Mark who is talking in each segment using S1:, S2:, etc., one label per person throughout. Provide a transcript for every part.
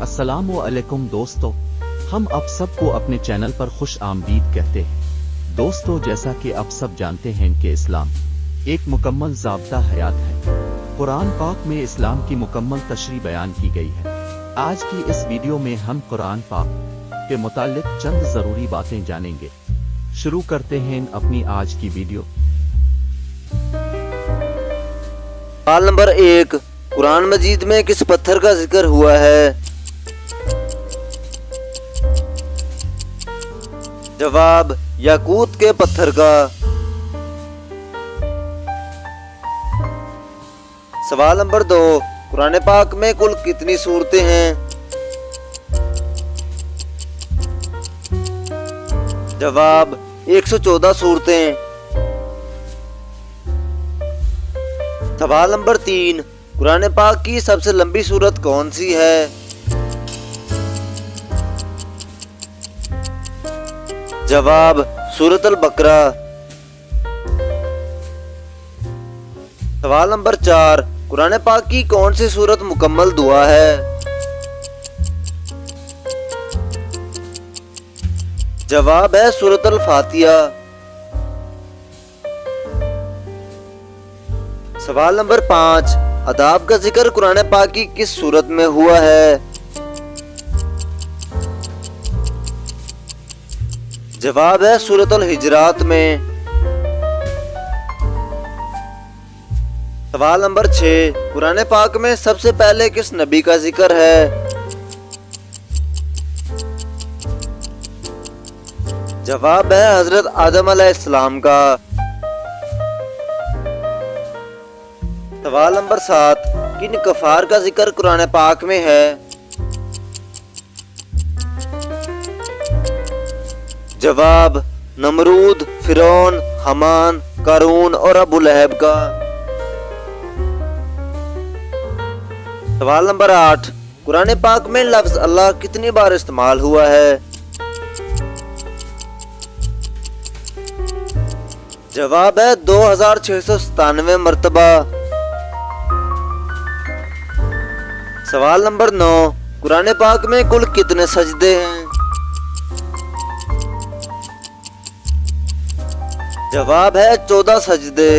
S1: अस्सलामुअलैकुम दोस्तों, हम आप सबको अपने चैनल पर खुश आमदीद कहते हैं। दोस्तों, जैसा कि आप सब जानते हैं कि इस्लाम एक मुकम्मल ज़ाब्ता हयात है। कुरान पाक में इस्लाम की मुकम्मल तशरीह बयान की गई है। आज की इस वीडियो में हम कुरान पाक के मुताल्लिक चंद ज़रूरी बातें जानेंगे। शुरू करते हैं अपनी आज की वीडियो।
S2: सवाल नंबर 1, कुरान मजीद में किस पत्थर का जिक्र हुआ है? जवाब, याकूत के पत्थर का। सवाल नंबर 2, कुरान पाक में कुल कितनी सूरतें हैं? जवाब, 114 सूरतें। सवाल नंबर 3, कुरान पाक की सबसे लंबी सूरत कौन सी है? जवाब, सूरत अल बकरा। सवाल नंबर 4, कुरान पाक की कौन सी सूरत मुकम्मल दुआ है? जवाब है सूरत अल फातिहा। सवाल नंबर 5, अदाब का जिक्र कुरान पाक की किस सूरत में हुआ है? जवाब है सूरत अल हिजरात में। सवाल नंबर 6, कुरान पाक में सबसे पहले किस नबी का जिक्र है? जवाब है हजरत आदम अलैहिस्सलाम का। सवाल नंबर 7, किन कफार का जिक्र कुरान पाक में है? जवाब, नमरूद, फिरौन, हमान, कारून और अबू लहब का। सवाल नंबर 8, कुरान पाक में लफ्ज अल्लाह कितनी बार इस्तेमाल हुआ है? जवाब है 2697 मरतबा। सवाल नंबर 9, कुरान पाक में कुल कितने सजदे हैं? जवाब है 14 सजदे।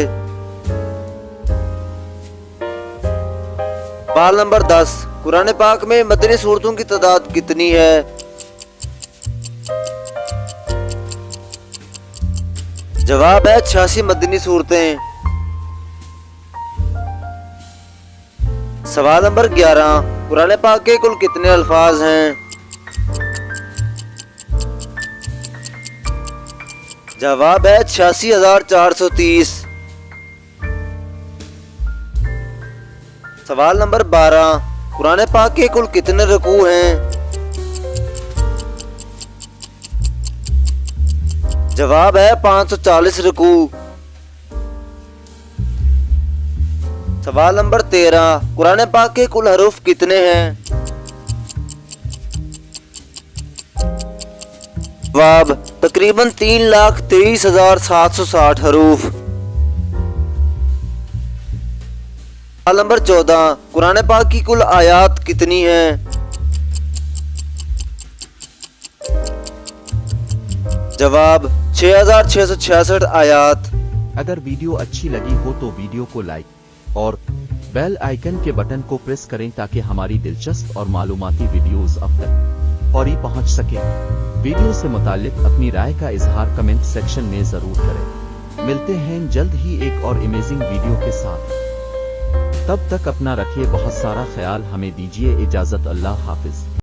S2: सवाल नंबर 10, कुरान पाक में मदनी सूरतों की तादाद कितनी है? जवाब है 86 मदनी सूरतें। सवाल नंबर 11, कुरान पाक के कुल कितने अल्फाज हैं? जवाब है 86,430। सवाल नंबर 12, कुरान पाक के कुल कितने रुकू हैं? जवाब है 540 रुकू। सवाल नंबर 13, कुरान पाक के कुल हरूफ कितने हैं? जवाब, तकरीबन 3,23,760 हरूफ। सवाल नंबर 14, कुरान पाक की कुल आयात कितनी हैं? जवाब, 6,666 आयात।
S1: अगर वीडियो अच्छी लगी हो तो वीडियो को लाइक और बेल आइकन के बटन को प्रेस करें ताकि हमारी दिलचस्प और मालूमाती वीडियोस अब तक फौरी पहुंच सके। वीडियो से मुताल्लिक अपनी राय का इजहार कमेंट सेक्शन में जरूर करें। मिलते हैं जल्द ही एक और अमेजिंग वीडियो के साथ। तब तक अपना रखिए बहुत सारा ख्याल। हमें दीजिए इजाजत। अल्लाह हाफिज।